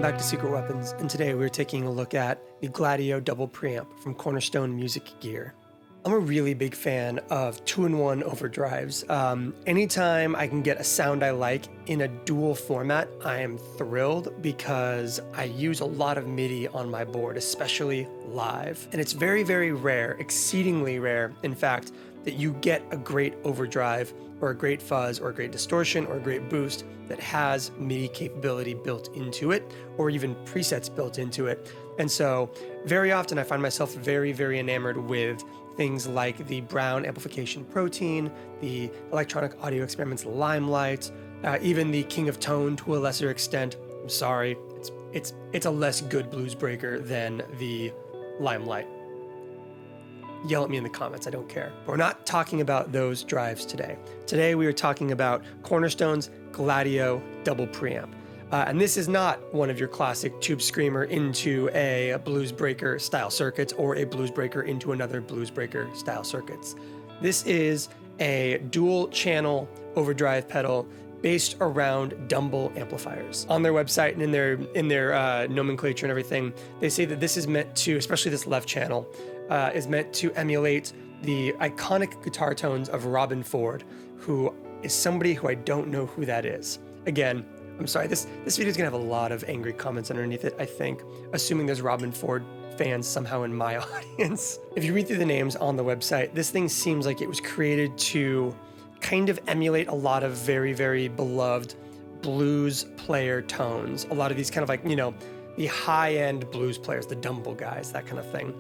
back to Secret Weapons, and today we're taking a look at the Gladio double preamp from Cornerstone Music Gear. I'm a really big fan of 2-in-1 overdrives. Anytime I can get a sound I like in a dual format, I am thrilled because I use a lot of MIDI on my board, especially live. And it's very, very rare, exceedingly rare, in fact, that you get a great overdrive or a great fuzz or a great distortion or a great boost that has MIDI capability built into it or even presets built into it. And so very often I find myself very, very enamored with things like the Brown Amplification Protein, the Electronic Audio Experiments Limelight, even the King of Tone to a lesser extent. I'm sorry, it's a less good blues breaker than the Limelight. Yell at me in the comments, I don't care. But we're not talking about those drives today. Today we are talking about Cornerstone's Gladio double preamp. And this is not one of your classic tube screamer into a blues breaker style circuits or a blues breaker into another blues breaker style circuits. This is a dual channel overdrive pedal based around Dumble amplifiers. On their website and in their nomenclature and everything, they say that this is meant to, especially this left channel, is meant to emulate the iconic guitar tones of Robben Ford, who is somebody who I don't know who that is. Again, I'm sorry, this video is gonna have a lot of angry comments underneath it, I think, assuming there's Robben Ford fans somehow in my audience. If you read through the names on the website, this thing seems like it was created to kind of emulate a lot of very, very beloved blues player tones. A lot of these kind of like, you know, the high-end blues players, the Dumble guys, that kind of thing.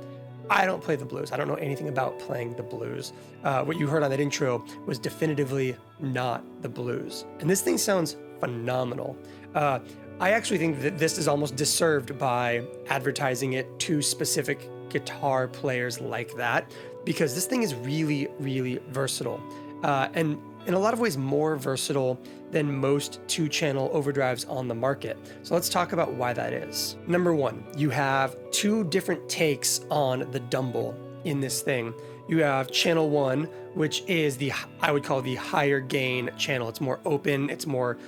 I don't play the blues. I don't know anything about playing the blues. What you heard on that intro was definitively not the blues. And this thing sounds phenomenal. I actually think that this is almost disserved by advertising it to specific guitar players like that, because this thing is really, really versatile. And in a lot of ways more versatile than most 2-channel overdrives on the market. So let's talk about why that is. Number one, you have two different takes on the Dumble in this thing. You have channel 1, which is I would call the higher gain channel. It's more open, it's more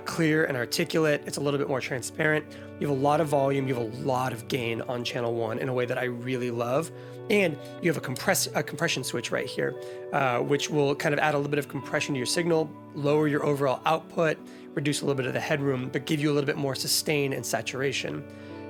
clear and articulate, it's a little bit more transparent. You have a lot of volume, you have a lot of gain on channel 1 in a way that I really love. And you have a compression switch right here, which will kind of add a little bit of compression to your signal, lower your overall output, reduce a little bit of the headroom, but give you a little bit more sustain and saturation.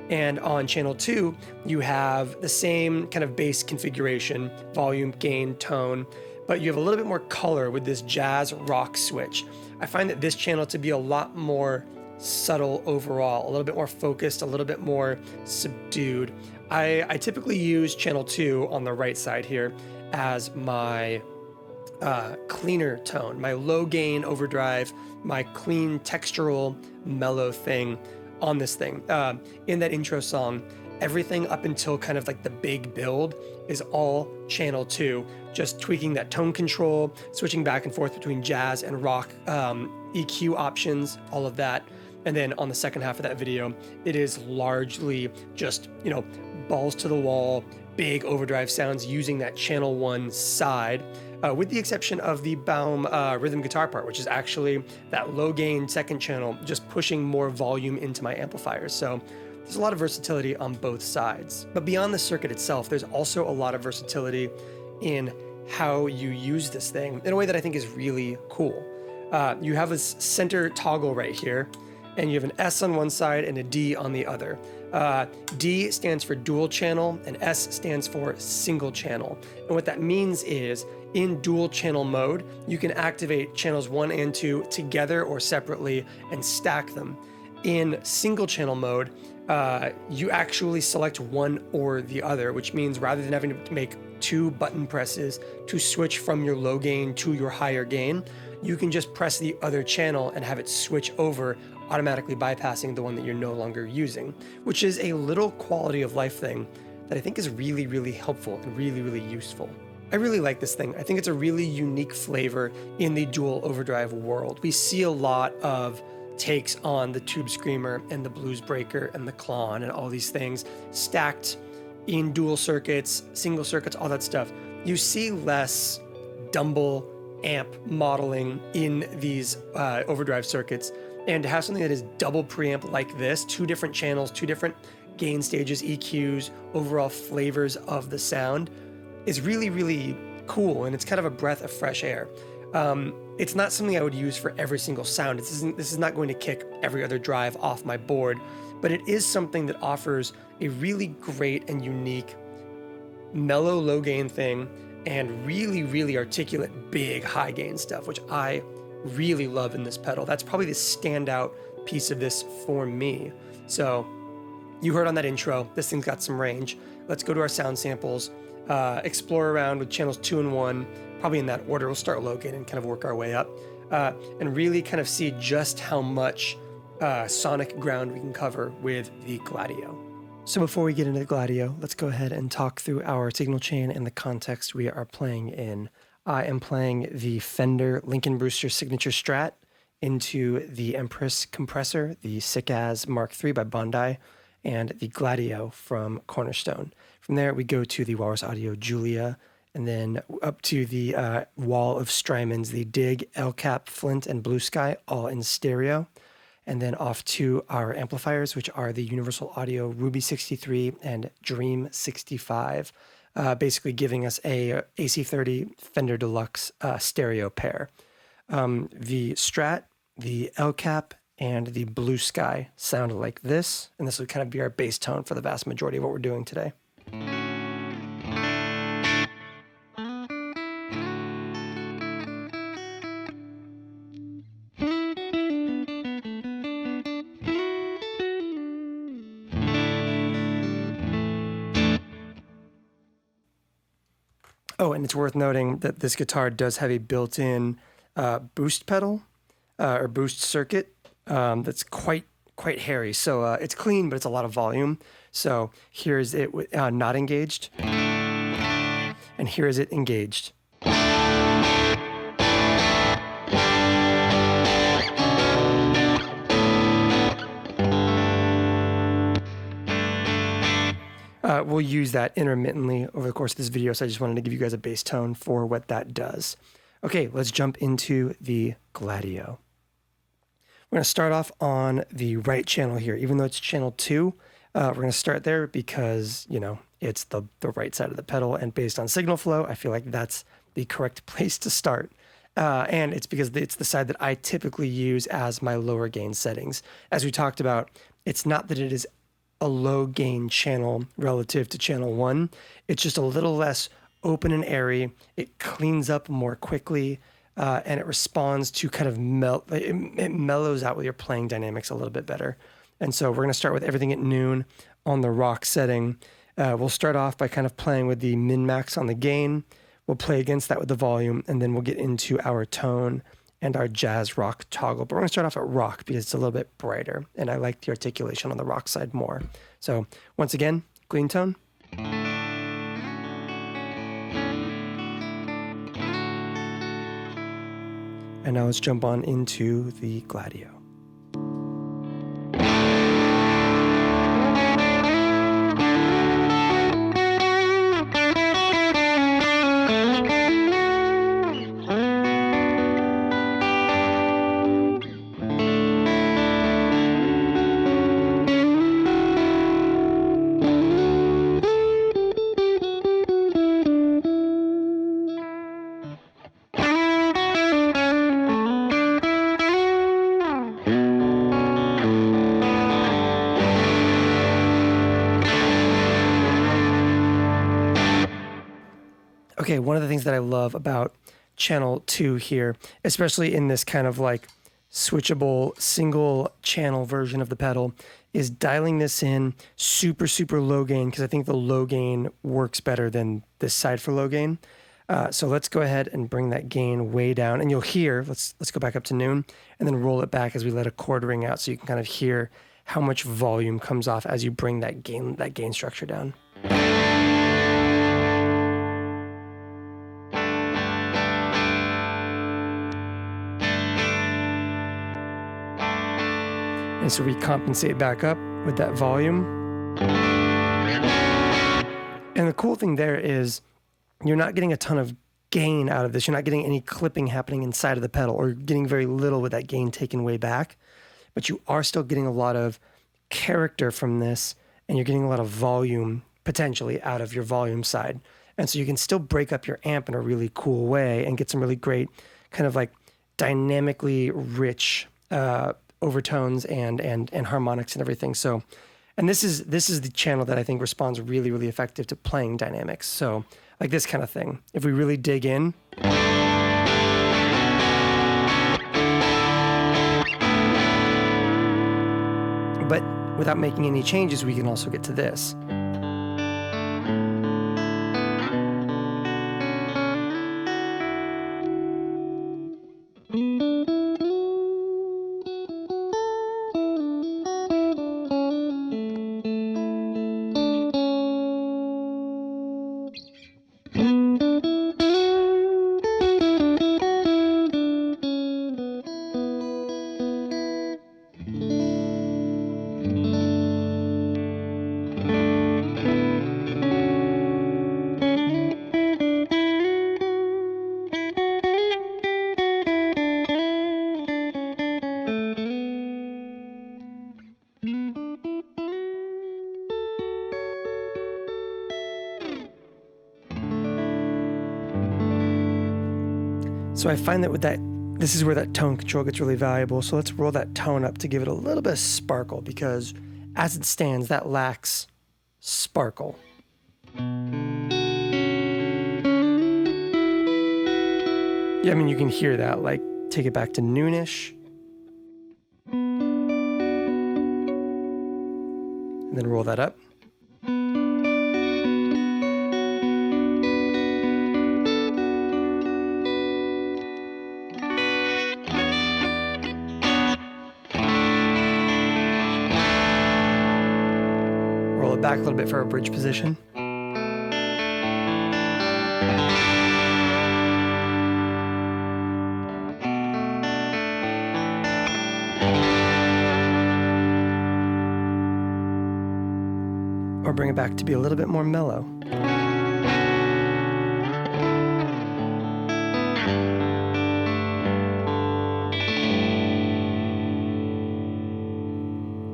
And on channel 2, you have the same kind of bass configuration, volume, gain, tone, but you have a little bit more color with this jazz rock switch. I find that this channel to be a lot more subtle overall, a little bit more focused, a little bit more subdued. I typically use channel 2 on the right side here as my cleaner tone, my low gain overdrive, my clean textural mellow thing on this thing. In that intro song, everything up until kind of like the big build is all channel 2, just tweaking that tone control, switching back and forth between jazz and rock, EQ options, all of that. And then on the second half of that video, it is largely just, you know, balls to the wall, big overdrive sounds using that channel 1 side, with the exception of the Baum rhythm guitar part, which is actually that low gain second channel, just pushing more volume into my amplifiers. So there's a lot of versatility on both sides. But beyond the circuit itself, there's also a lot of versatility in how you use this thing in a way that I think is really cool. You have this center toggle right here, and you have an S on one side and a D on the other. D stands for dual channel and S stands for single channel. And what that means is in dual channel mode, you can activate channels 1 and 2 together or separately and stack them. In single channel mode, you actually select one or the other, which means rather than having to make 2 button presses to switch from your low gain to your higher gain, you can just press the other channel and have it switch over, automatically bypassing the one that you're no longer using, which is a little quality of life thing that I think is really, really helpful and really, really useful. I really like this thing. I think it's a really unique flavor in the dual overdrive world. We see a lot of takes on the tube screamer and the blues breaker and the clon and all these things stacked in dual circuits, single circuits, all that stuff. You see less Dumble amp modeling in these overdrive circuits And to have something that is double preamp like this, 2 different channels, 2 different gain stages, EQs, overall flavors of the sound, is really, really cool. And it's kind of a breath of fresh air. It's not something I would use for every single sound. This is not going to kick every other drive off my board, but it is something that offers a really great and unique mellow low gain thing and really, really articulate big high gain stuff, which I really love in this pedal. That's probably the standout piece of this for me. So you heard on that intro, this thing's got some range. Let's go to our sound samples, explore around with channels 2 and 1, probably in that order. We'll start low gain and kind of work our way up, and really kind of see just how much sonic ground we can cover with the Gladio. So before we get into the Gladio, let's go ahead and talk through our signal chain and the context we are playing in. I am playing the Fender Lincoln Brewster Signature Strat into the Empress compressor, the Sick-As Mark III by Bondi, and the Gladio from Cornerstone. From there, we go to the Walrus Audio Julia, and then up to the wall of Strymons, the Dig, El Cap, Flint, and Blue Sky, all in stereo. And then off to our amplifiers, which are the Universal Audio Ruby 63 and Dream 65, basically giving us a AC30 Fender Deluxe stereo pair. The Strat, the El Cap, and the Blue Sky sound like this, and this would kind of be our bass tone for the vast majority of what we're doing today. Oh, and it's worth noting that this guitar does have a built-in boost pedal or boost circuit that's quite hairy. So it's clean, but it's a lot of volume. So here's it not engaged, and here is it engaged. We'll use that intermittently over the course of this video, so I just wanted to give you guys a bass tone for what that does. Okay, let's jump into the Gladio. We're going to start off on the right channel here. Even though it's channel 2, we're going to start there because, you know, it's the right side of the pedal, and based on signal flow, I feel like that's the correct place to start. And it's because it's the side that I typically use as my lower gain settings. As we talked about, it's not that it is a low gain channel relative to channel 1. It's just a little less open and airy. It cleans up more quickly, and it responds to kind of it mellows out with your playing dynamics a little bit better. And so we're going to start with everything at noon on the rock setting. We'll start off by kind of playing with the min-max on the gain. We'll play against that with the volume, and then we'll get into our tone and our jazz rock toggle. But we're going to start off at rock because it's a little bit brighter, and I like the articulation on the rock side more. So once again, clean tone. And now let's jump on into the Gladio. Okay, one of the things that I love about channel 2 here, especially in this kind of like switchable single channel version of the pedal, is dialing this in super, super low gain, because I think the low gain works better than this side for low gain. So let's go ahead and bring that gain way down, and you'll hear, let's go back up to noon, and then roll it back as we let a chord ring out, so you can kind of hear how much volume comes off as you bring that gain structure down. And so we compensate back up with that volume. And the cool thing there is you're not getting a ton of gain out of this. You're not getting any clipping happening inside of the pedal, or getting very little with that gain taken way back. but you are still getting a lot of character from this, and you're getting a lot of volume potentially out of your volume side. And so you can still break up your amp in a really cool way and get some really great kind of like dynamically rich overtones and harmonics and everything. So, and this is the channel that I think responds really, really effective to playing dynamics. So like this kind of thing. If we really dig in, but without making any changes, we can also get to this. So I find that with that, this is where that tone control gets really valuable. So let's roll that tone up to give it a little bit of sparkle, because as it stands, that lacks sparkle. Yeah, I mean, you can hear that, like take it back to noonish. And then roll that up. Roll it back a little bit for our bridge position. Or bring it back to be a little bit more mellow.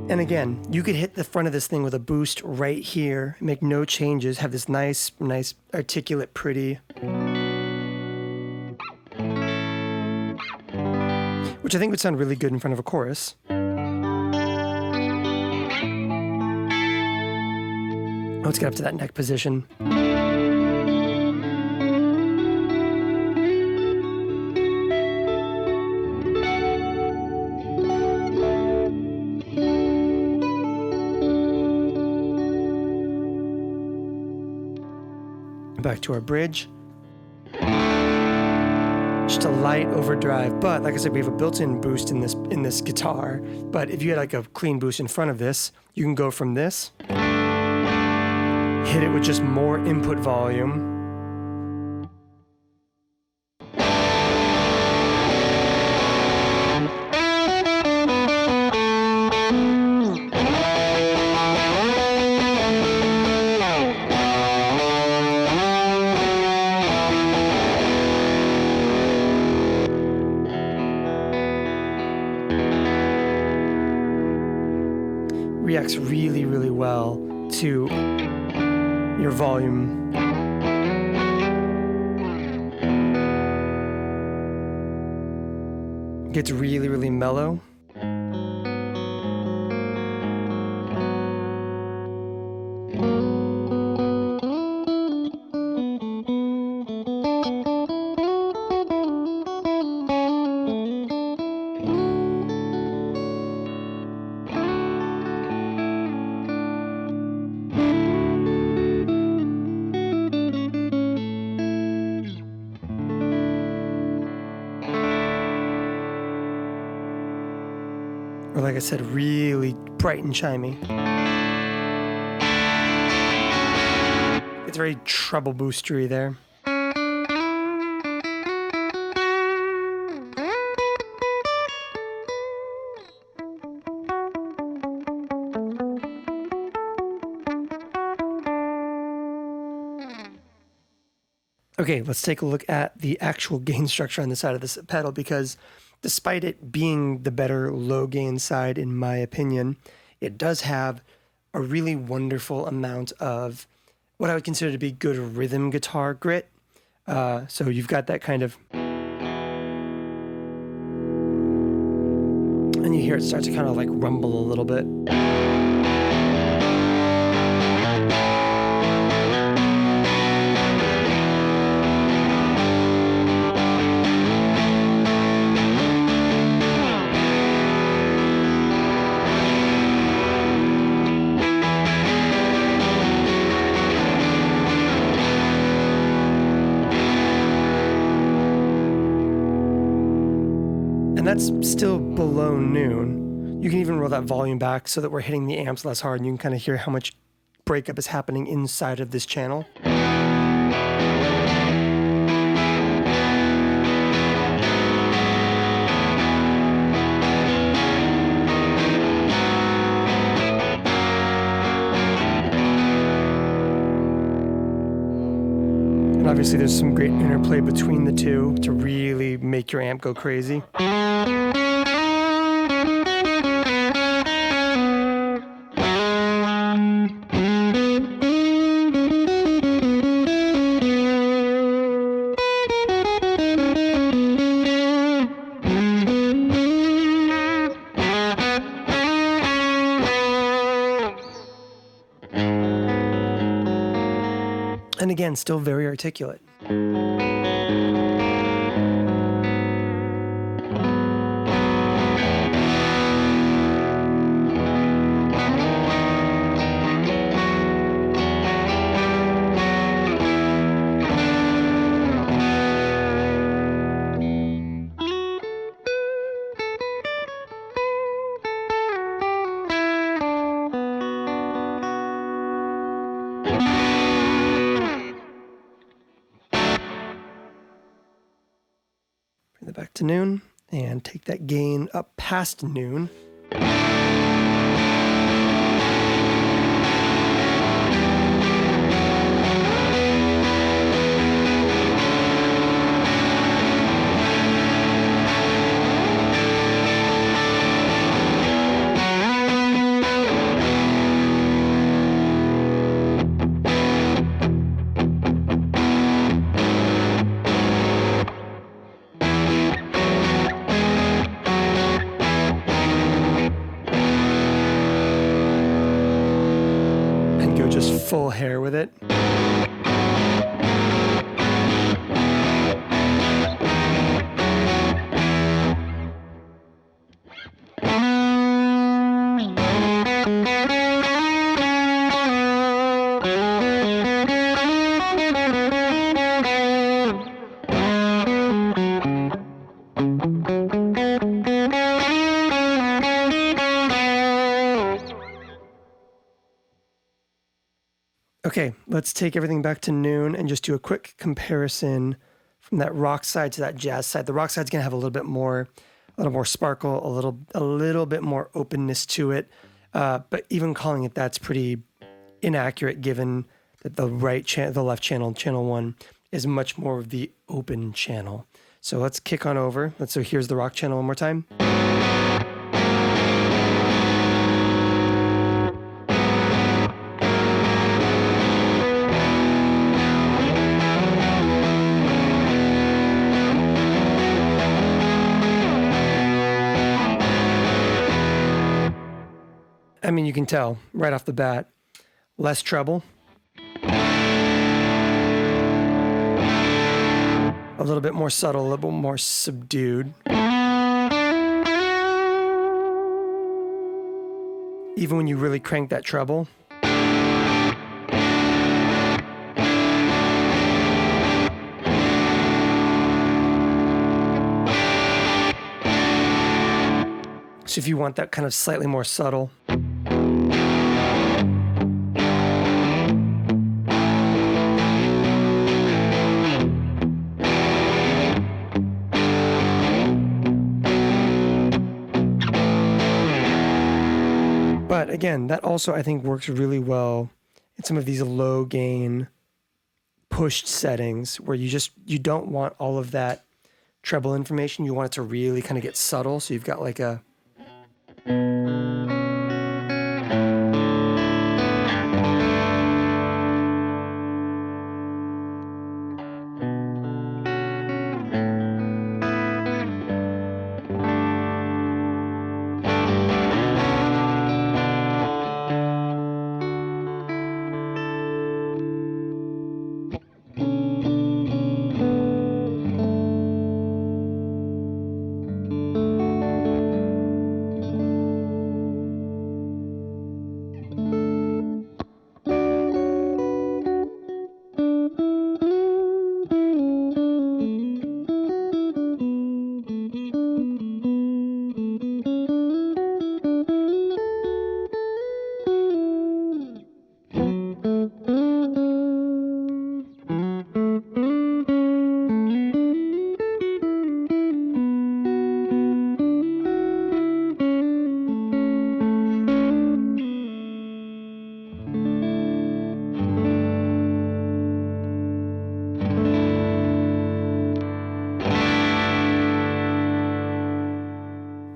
And again, you could hit the front of this thing with a boost right here, make no changes, have this nice articulate, pretty. Which I think would sound really good in front of a chorus. Let's get up to that neck position. Back to our bridge. Just a light overdrive, but like I said, we have a built-in boost in this guitar. But if you had like a clean boost in front of this, you can go from this, hit it with just more input volume. Reacts really, really well to your volume. Gets really, really mellow. Or like I said, really bright and chimey. It's very treble boostery there. Okay, let's take a look at the actual gain structure on the side of this pedal, because despite it being the better low gain side, in my opinion, it does have a really wonderful amount of what I would consider to be good rhythm guitar grit. So you've got that kind of, and you hear it start to kind of like rumble a little bit. And that's still below noon. You can even roll that volume back so that we're hitting the amps less hard, and you can kind of hear how much breakup is happening inside of this channel. And obviously there's some great interplay between the two to really make your amp go crazy. And again, still very articulate. Bring that back to noon and take that gain up past noon. Just full hair with it. Okay, let's take everything back to noon and just do a quick comparison from that rock side to that jazz side. The rock side's gonna have a little more sparkle, a little bit more openness to it. But even calling it that's pretty inaccurate, given that the left channel, channel 1, is much more of the open channel. So let's kick on over. So here's the rock channel one more time. I mean, you can tell right off the bat, less treble, a little bit more subtle, a little bit more subdued. Even when you really crank that treble. So if you want that kind of slightly more subtle. But again, that also I think works really well in some of these low gain pushed settings where you don't want all of that treble information. You want it to really kind of get subtle. So you've got like a...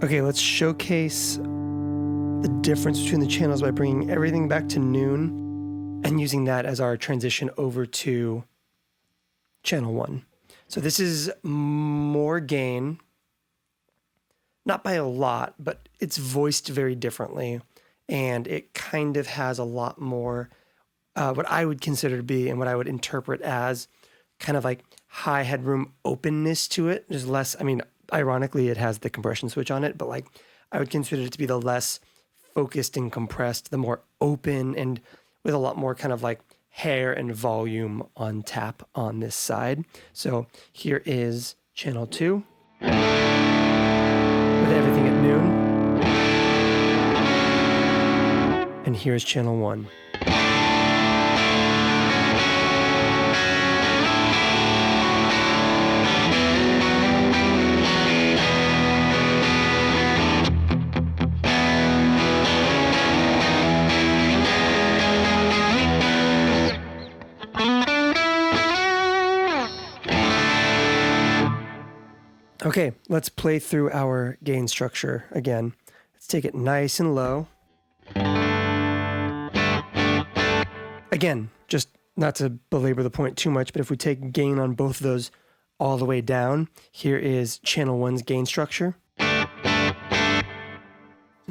Okay, let's showcase the difference between the channels by bringing everything back to noon and using that as our transition over to channel 1. So this is more gain, not by a lot, but it's voiced very differently, and it kind of has a lot more what I would consider to be and what I would interpret as kind of like high headroom openness to it. There's less, I mean, ironically, it has the compression switch on it, but like I would consider it to be the less focused and compressed, the more open and with a lot more kind of like hair and volume on tap on this side. So here is channel 2 with everything at noon. And here's channel 1. Okay, let's play through our gain structure again. Let's take it nice and low. Again, just not to belabor the point too much, but if we take gain on both of those all the way down, here is channel 1's gain structure. And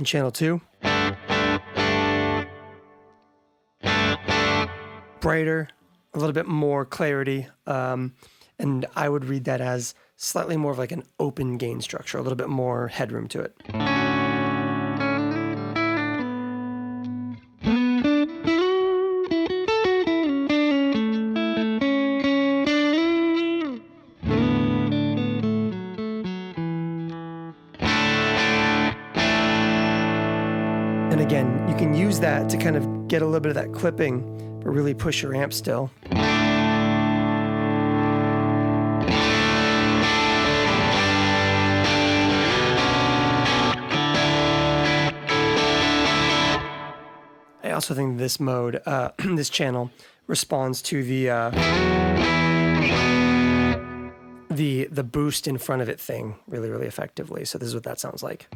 channel 2. Brighter, a little bit more clarity, and I would read that as slightly more of like an open gain structure, a little bit more headroom to it. And again, you can use that to kind of get a little bit of that clipping, but really push your amp still. I also think this mode, this channel, responds to the boost in front of it thing really, really effectively. So this is what that sounds like.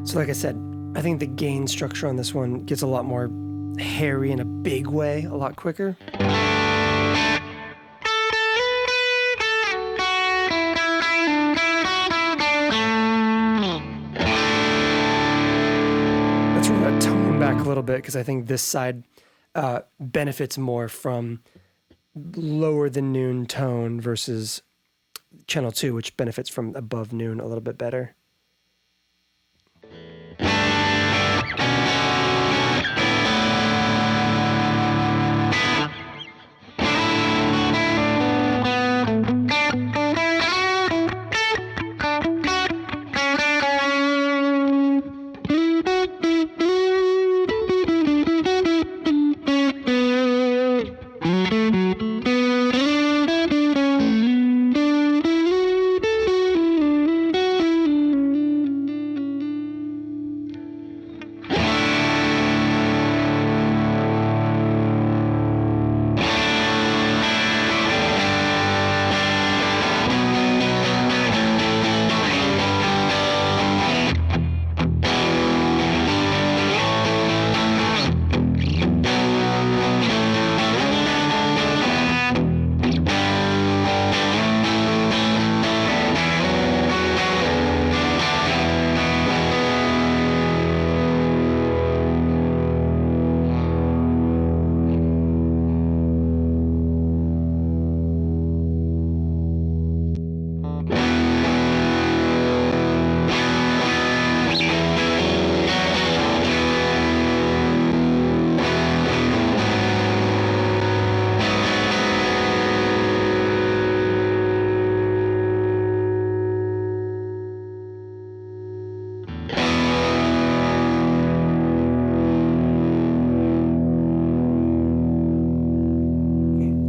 So like I said, I think the gain structure on this one gets a lot more hairy in a big way, a lot quicker. Let's Tone back a little bit because I think this side benefits more from lower than noon tone versus channel 2, which benefits from above noon a little bit better.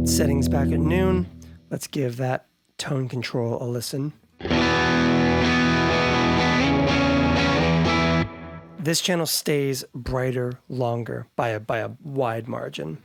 Settings back at noon. Let's give that tone control a listen. This channel stays brighter longer by a wide margin.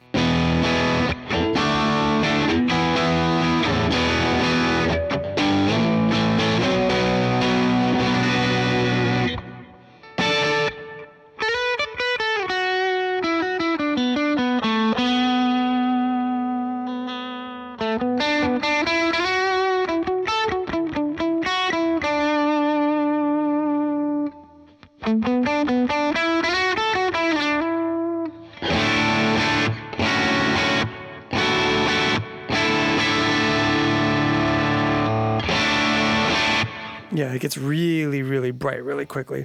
Yeah, it gets really, really bright really quickly.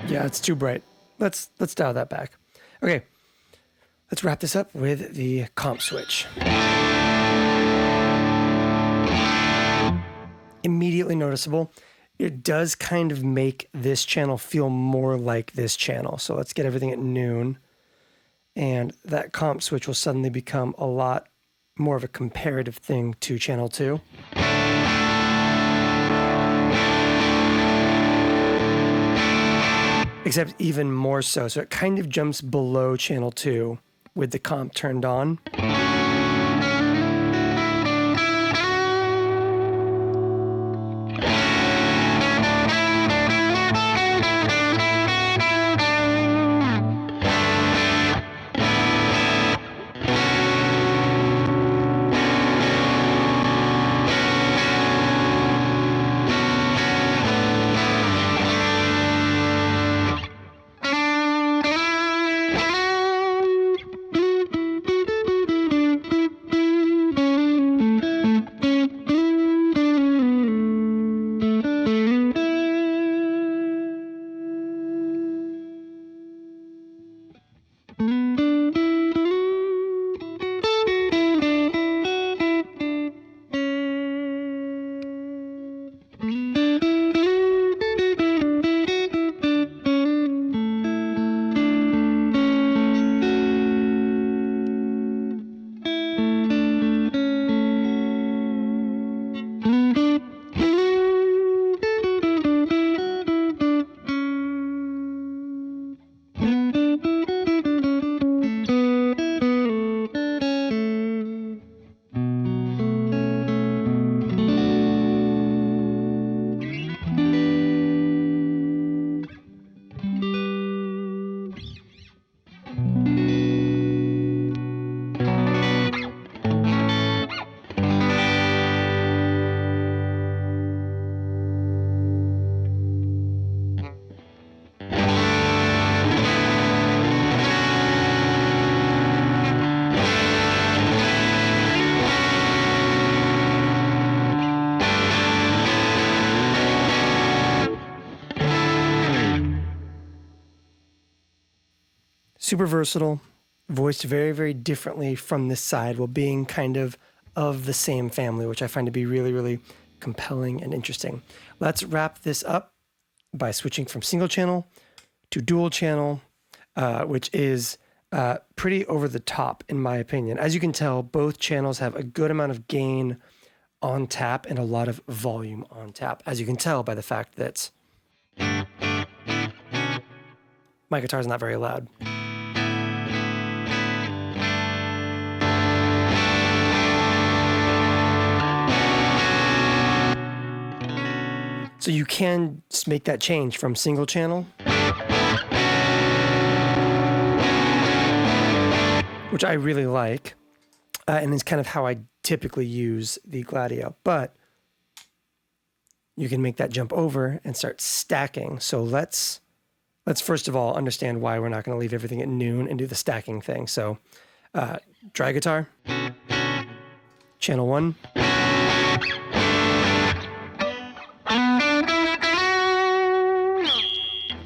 Yeah, it's too bright. Let's dial that back. Okay. Let's wrap this up with the comp switch. Immediately noticeable. It does kind of make this channel feel more like this channel. So let's get everything at noon. And that comp switch will suddenly become a lot more of a comparative thing to channel 2. Except even more so. So it kind of jumps below channel 2. With the comp turned on. super versatile, voiced very, very differently from this side while being kind of the same family, which I find to be really, really compelling and interesting. Let's wrap this up by switching from single channel to dual channel, which is pretty over the top in my opinion. As you can tell, both channels have a good amount of gain on tap and a lot of volume on tap, as you can tell by the fact that my guitar is not very loud. So you can just make that change from single channel, which I really like, and it's kind of how I typically use the Gladio. But you can make that jump over and start stacking. So let's first of all understand why we're not going to leave everything at noon and do the stacking thing. So dry guitar, channel 1.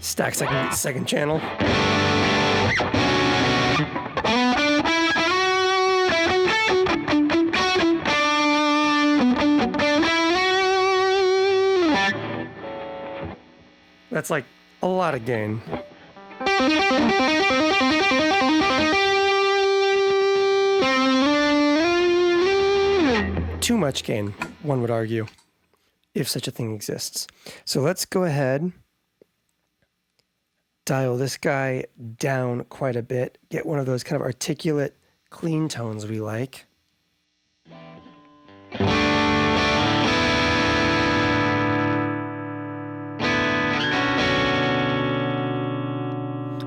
Stack second channel. That's like a lot of gain. Too much gain, one would argue, if such a thing exists. So let's go ahead, dial this guy down quite a bit, get one of those kind of articulate, clean tones we like.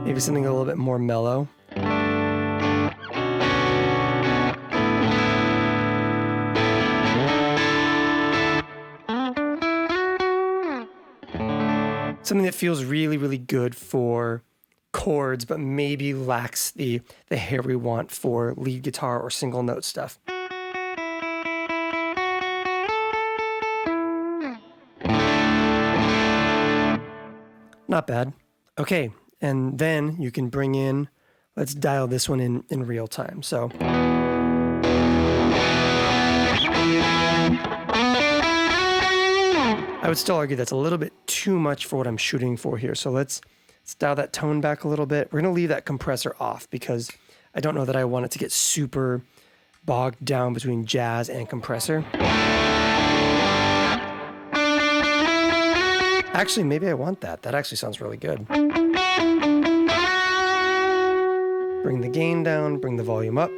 Maybe something a little bit more mellow. Something that feels really, really good for chords, but maybe lacks the hair we want for lead guitar or single note stuff. Not bad. Okay, and then you can bring in, let's dial this one in real time. So I would still argue that's a little bit too much for what I'm shooting for here. So let's dial that tone back a little bit. We're going to leave that compressor off because I don't know that I want it to get super bogged down between jazz and compressor. Actually, maybe I want that. That actually sounds really good. Bring the gain down, bring the volume up.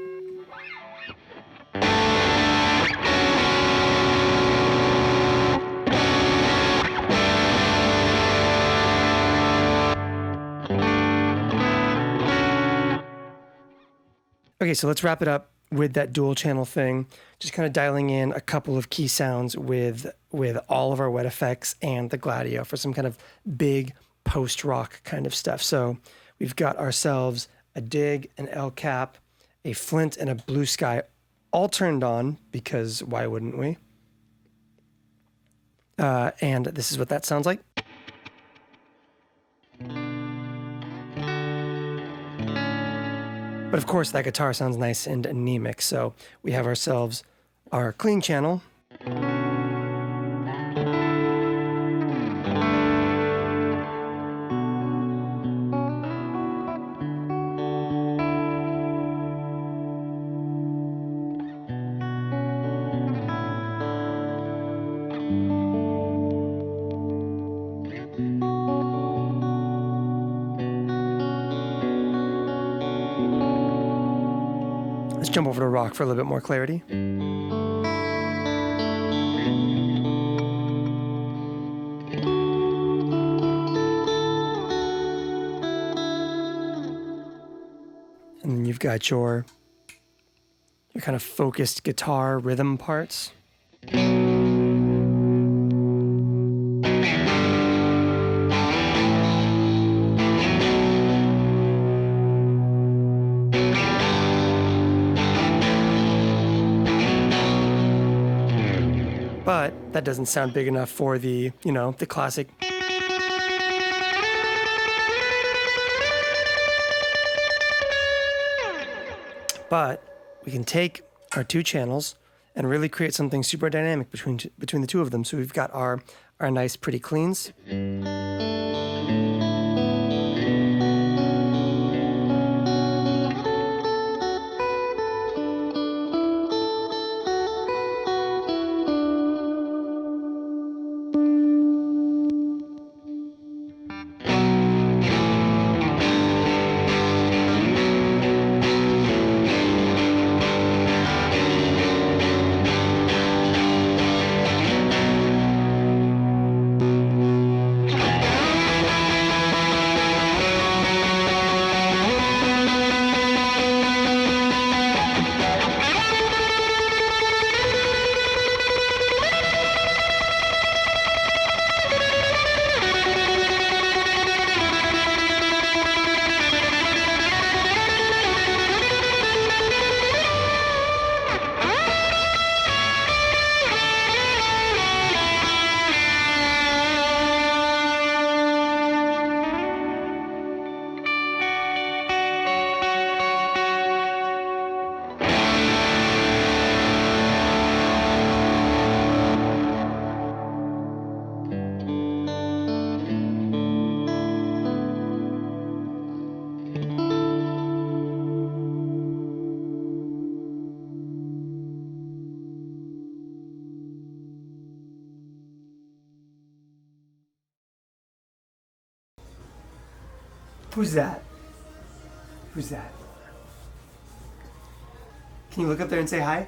Okay, so let's wrap it up with that dual channel thing. Just kind of dialing in a couple of key sounds with all of our wet effects and the Gladio for some kind of big post-rock kind of stuff. So we've got ourselves a dig, an L cap, a flint, and a blue sky all turned on because why wouldn't we? And this is what that sounds like. But of course, that guitar sounds nice and anemic, so we have ourselves our clean channel. Let's jump over to rock for a little bit more clarity. And then you've got your kind of focused guitar rhythm parts. But that doesn't sound big enough for the, the classic. And But we can take our two channels and really create something super dynamic between the two of them. So we've got our nice pretty cleans. Who's that? Who's that? Can you look up there and say hi?